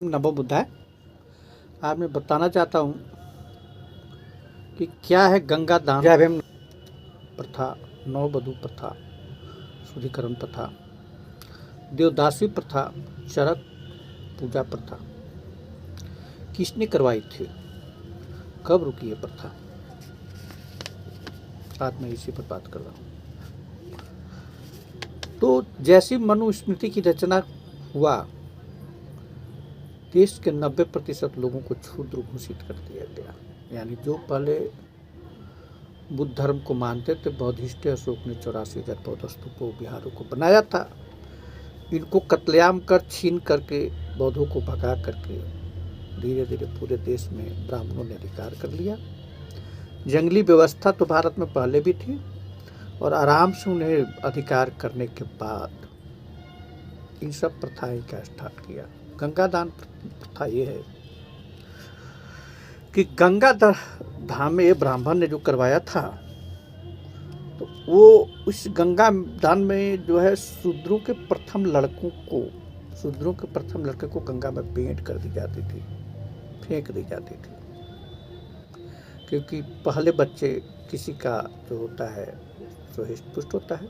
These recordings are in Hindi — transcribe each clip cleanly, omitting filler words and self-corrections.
नमो बुद्धाय। आज मैं बताना चाहता हूँ कि क्या है गंगा दान प्रथा, नववधू प्रथा, शुद्धिकरण प्रथा, देवदासी प्रथा, चरक पूजा प्रथा किसने करवाई थी, कब रुकी है प्रथा। आज मैं इसी पर बात कर रहा हूँ। तो जैसी मनुस्मृति की रचना हुआ, देश के 90% लोगों को क्षुद्र घोषित कर दिया गया। यानी जो पहले बुद्ध धर्म को मानते थे, बौद्धिस्ट अशोक ने 84,000 बौद्ध स्तूपों विहारों को बनाया था। इनको कत्लेआम कर छीन करके बौद्धों को भगा करके धीरे धीरे पूरे देश में ब्राह्मणों ने अधिकार कर लिया। जंगली व्यवस्था तो भारत में पहले भी थी और आराम से उन्हें अधिकार करने के बाद इन सब प्रथाएं का स्टार्ट किया। गंगा दान प्रथा ये है कि गंगा धाम में ब्राह्मण ने जो करवाया था, तो वो उस गंगा दान में जो है शूद्रों के प्रथम लड़के को गंगा में भेंट कर दी जाती थी, फेंक दी जाती थी। क्योंकि पहले बच्चे किसी का जो होता है जो हिष्ट पुष्ट होता है,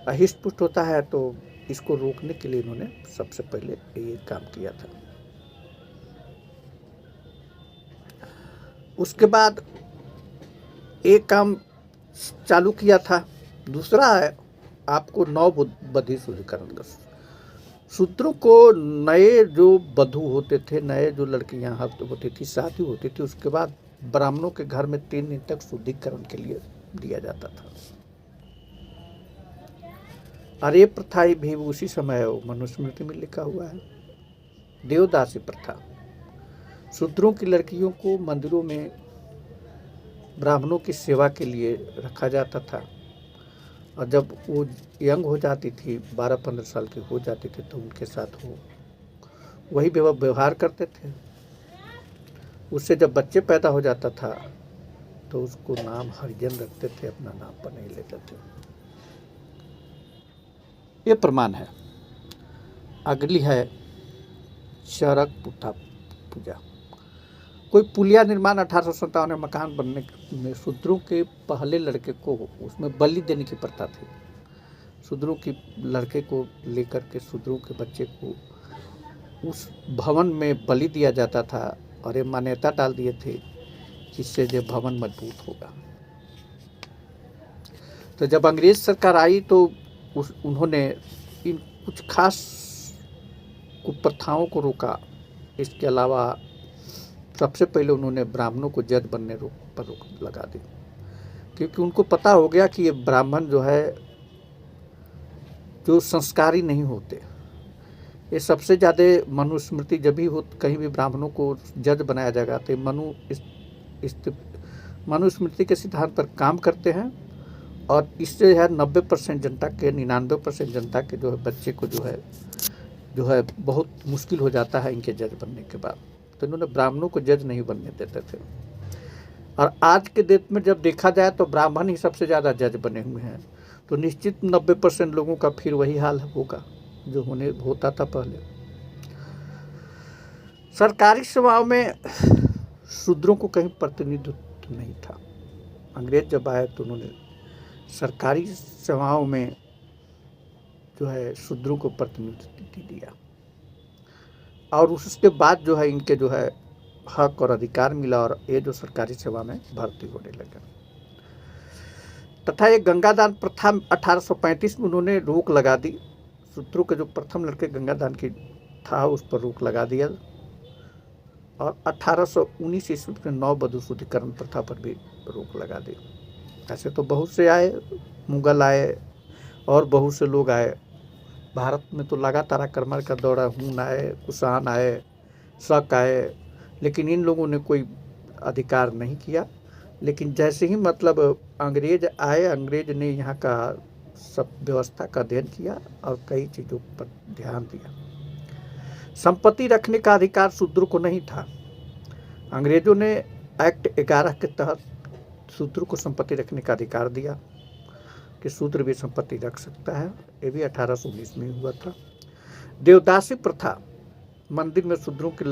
अहिष्ट पुष्ट होता है, तो इसको रोकने के लिए इन्होंने सबसे पहले ये काम किया था। उसके बाद एक काम चालू किया था। दूसरा है आपको नववधू शुद्धिकरण कर। शूद्रों को नए जो वधू होते थे, नए जो लड़कियां होती थी, शादी होती थी, उसके बाद ब्राह्मणों के घर में 3 दिन तक शुद्धिकरण के लिए दिया जाता था। और ये प्रथा भी उसी समय मनुस्मृति में लिखा हुआ है। देवदासी प्रथा, शूद्रों की लड़कियों को मंदिरों में ब्राह्मणों की सेवा के लिए रखा जाता था, और जब वो यंग हो जाती थी, 12-15 साल की हो जाती थी, तो उनके साथ वो वही व्यवहार करते थे। उससे जब बच्चे पैदा हो जाता था तो उसको नाम हरिजन रखते थे, अपना नाम पर नहीं लेते थे। ये प्रमाण है। अगली है चरक पूजा। कोई पुलिया निर्माण 1857 में मकान बनने में शूद्रों के पहले लड़के को उसमें बलि देने की प्रथा थी। शूद्रों की लड़के को लेकर के शूद्रों के बच्चे को उस भवन में बलि दिया जाता था, और ये मान्यता डाल दिए थे जिससे जो भवन मजबूत होगा। तो जब अंग्रेज सरकार आई तो उन्होंने इन कुछ खास कुप्रथाओं को रोका। इसके अलावा सबसे पहले उन्होंने ब्राह्मणों को जज बनने पर रोक लगा दी, क्योंकि उनको पता हो गया कि ये ब्राह्मण जो है जो संस्कारी नहीं होते। ये सबसे ज़्यादा मनुस्मृति जब भी हो कहीं भी ब्राह्मणों को जज बनाया जाएगा तो मनुस्मृति के सिद्धांत पर काम करते हैं, और इससे है 90% जनता के 99% जनता के जो है बच्चे को जो है बहुत मुश्किल हो जाता है इनके जज बनने के बाद। तो इन्होंने ब्राह्मणों को जज नहीं बनने देते थे। और आज के डेट में जब देखा जाए तो ब्राह्मण ही सबसे ज़्यादा जज बने हुए हैं, तो निश्चित 90% लोगों का फिर वही हाल होगा जो होता था पहले। सरकारी सेवाओं में शूद्रों को कहीं प्रतिनिधित्व नहीं था। अंग्रेज जब आए तो उन्होंने सरकारी सेवाओं में जो है शूद्रों को प्रतिनिधित्व दिया, और उसके बाद जो है इनके जो है हक और अधिकार मिला, और ये जो सरकारी सेवा में भर्ती होने लगे। तथा ये गंगादान प्रथा 1835 में उन्होंने रोक लगा दी। शूद्रों के जो प्रथम लड़के गंगादान की था उस पर रोक लगा दिया, और 1819 ईस्वी में नववधू शुद्धिकरण प्रथा पर भी रोक लगा दी। ऐसे तो बहुत से आए, मुगल आए और बहुत से लोग आए। भारत में तो लगातार आक्रमण का दौरा, हून आए, कुषाण आए, शक आए, लेकिन इन लोगों ने कोई अधिकार नहीं किया। लेकिन जैसे ही मतलब अंग्रेज आए, अंग्रेज ने यहाँ का सब व्यवस्था का अध्ययन किया और कई चीज़ों पर ध्यान दिया। संपत्ति रखने का अधिकार शूद्र को नहीं था। अंग्रेजों ने एक्ट 11 के तहत शूद्र को संपत्ति रखने का अधिकार दिया कि शूद्र भी संपत्ति रख सकता है। ये भी 1819 में हुआ था। देवदासी प्रथा मंदिर में शूद्रों की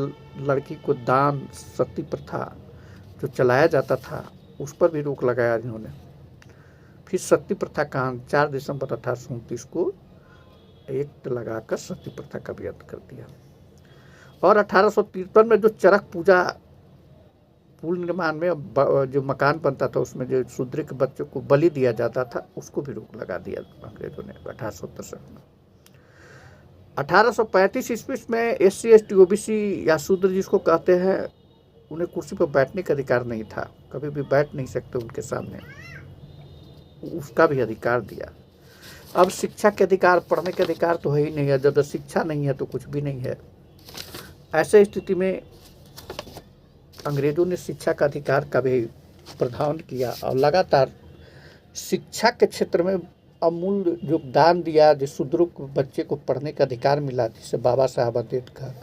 लड़की को दान सती प्रथा जो चलाया जाता था उस पर भी रोक लगाया इन्होंने। फिर सती प्रथा कांड 4 दिसंबर 1829 को एक्ट लगाकर सती प्रथा का भी अंत कर दिया। और 1853 में जो चरक पूजा पुल निर्माण में जो मकान बनता था उसमें जो शूद्र के बच्चों को बलि दिया जाता था उसको भी रोक लगा दिया अंग्रेजों ने 1863 में। 1835 ईस्वी में SC ST OBC या शूद्र जिसको कहते हैं उन्हें कुर्सी पर बैठने का अधिकार नहीं था, कभी भी बैठ नहीं सकते उनके सामने, उसका भी अधिकार दिया। अब शिक्षा के अधिकार, पढ़ने के अधिकार तो है ही नहीं है, जब शिक्षा नहीं है तो कुछ भी नहीं है। ऐसे स्थिति में अंग्रेजों ने शिक्षा का अधिकार का भी प्रावधान किया और लगातार शिक्षा के क्षेत्र में अमूल्य योगदान दिया। जिस शूद्रों को बच्चे को पढ़ने का अधिकार मिला, जिससे बाबा साहब अम्बेडकर,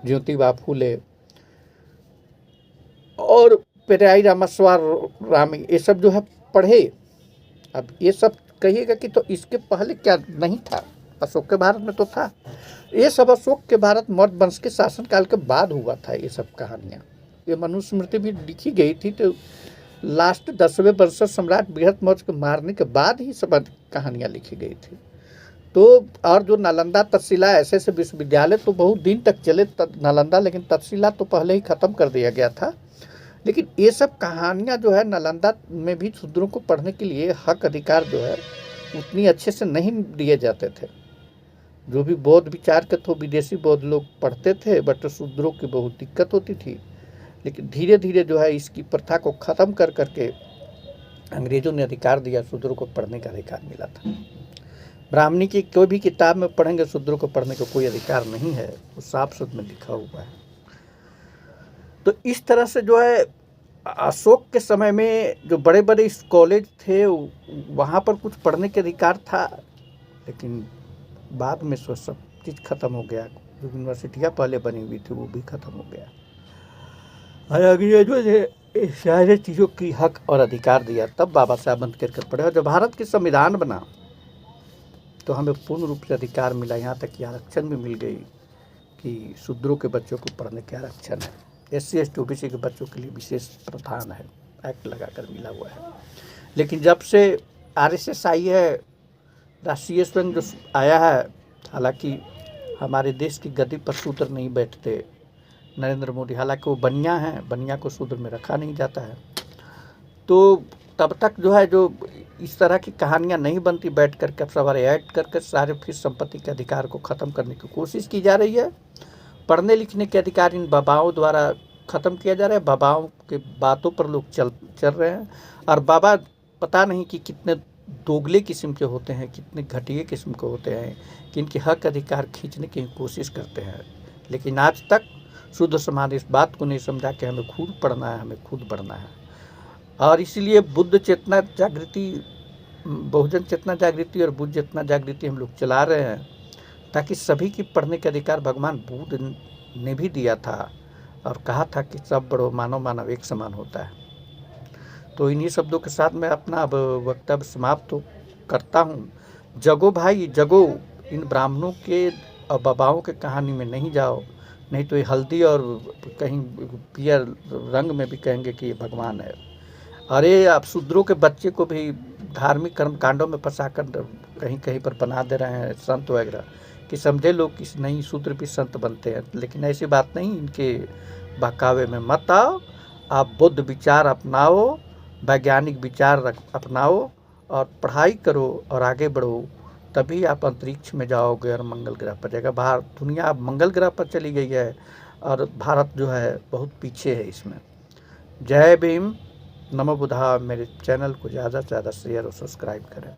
ज्योतिबा फूले और पेरियाई रामेश्वर रामी ये सब जो है पढ़े। अब ये सब कहिएगा कि तो इसके पहले क्या नहीं था, अशोक के भारत में तो था। ये सब अशोक के भारत मौर्य वंश के शासनकाल के बाद हुआ था। ये सब कहानियाँ, ये मनुस्मृति भी लिखी गई थी तो लास्ट 10वें वंशज सम्राट बृहस्पति के मारने के बाद ही सब कहानियाँ लिखी गई थी। तो और जो नालंदा तक्षशिला ऐसे विश्वविद्यालय तो बहुत दिन तक चले नालंदा, लेकिन तक्षशिला तो पहले ही ख़त्म कर दिया गया था। लेकिन ये सब कहानियाँ जो है नालंदा में भी शूद्रों को पढ़ने के लिए हक अधिकार जो है उतनी अच्छे से नहीं दिए जाते थे। जो भी बौद्ध विचार के तो विदेशी बौद्ध लोग पढ़ते थे, बट शूद्रों की बहुत दिक्कत होती थी। लेकिन धीरे धीरे जो है इसकी प्रथा को ख़त्म कर करके अंग्रेज़ों ने अधिकार दिया, शूद्रों को पढ़ने का अधिकार मिला था। ब्राह्मणी की कोई भी किताब में पढ़ेंगे शूद्रों को पढ़ने का कोई अधिकार नहीं है, वो साफ शब्द में लिखा हुआ है। तो इस तरह से जो है अशोक के समय में जो बड़े बड़े कॉलेज थे वहाँ पर कुछ पढ़ने के अधिकार था, लेकिन बाद में सब चीज़ ख़त्म हो गया। जो यूनिवर्सिटियाँ पहले बनी हुई थी वो भी ख़त्म हो गया। अंग्रेजों ने सारे चीज़ों की हक और अधिकार दिया, तब बाबा साहब अम्बेडकर पढ़े। और जब भारत की संविधान बना तो हमें पूर्ण रूप से अधिकार मिला, यहाँ तक कि आरक्षण भी मिल गई कि शूद्रों के बच्चों को पढ़ने के आरक्षण है। SC ST OBC के बच्चों के लिए विशेष प्रावधान है, एक्ट लगाकर मिला हुआ है। लेकिन जब से RSS आई है, राष्ट्रीय स्वयं जो आया है, हालांकि हमारे देश की गद्दी पर शूद्र नहीं बैठते नरेंद्र मोदी, हालांकि वो बनिया हैं, बनिया को शूद्र में रखा नहीं जाता है। तो तब तक जो है जो इस तरह की कहानियाँ नहीं बनती, बैठ करके सवारे ऐड करके सारे फिर संपत्ति के अधिकार को ख़त्म करने की कोशिश की जा रही है। पढ़ने लिखने के अधिकार इन बाबाओं द्वारा ख़त्म किया जा रहा है। बाबाओं के बातों पर लोग चल रहे हैं, और बाबा पता नहीं कि कितने दोगले किस्म के होते हैं, कितने घटिया किस्म के होते हैं कि इनके हक अधिकार खींचने की कोशिश करते हैं। लेकिन आज तक शुद्ध समाज इस बात को नहीं समझा कि हमें खुद पढ़ना है, हमें खुद बढ़ना है। और इसीलिए बुद्ध चेतना जागृति, बहुजन चेतना जागृति और बुद्ध चेतना जागृति हम लोग चला रहे हैं, ताकि सभी की पढ़ने के अधिकार भगवान बुद्ध ने भी दिया था और कहा था कि सब बड़ो मानव एक समान होता है। तो इन्हीं शब्दों के साथ मैं अपना अब वक्तव्य समाप्त करता हूँ। जगो भाई जगो, इन ब्राह्मणों के और बाबाओं के कहानी में नहीं जाओ, नहीं तो ये हल्दी और कहीं पियर रंग में भी कहेंगे कि ये भगवान है। अरे आप शूद्रों के बच्चे को भी धार्मिक कर्म कांडों में फंसाकर कहीं कहीं पर बना दे रहे हैं संत वगैरह, कि समझे लोग कि नहीं शूद्र भी संत बनते हैं। लेकिन ऐसी बात नहीं, इनके बहकावे में मत आओ। आप बुद्ध विचार अपनाओ, वैज्ञानिक विचार अपनाओ और पढ़ाई करो और आगे बढ़ो, तभी आप अंतरिक्ष में जाओगे और मंगल ग्रह पर जाएगा। दुनिया अब मंगल ग्रह पर चली गई है और भारत जो है बहुत पीछे है इसमें। जय भीम, नमो बुद्धाय। मेरे चैनल को ज़्यादा से ज़्यादा शेयर और सब्सक्राइब करें।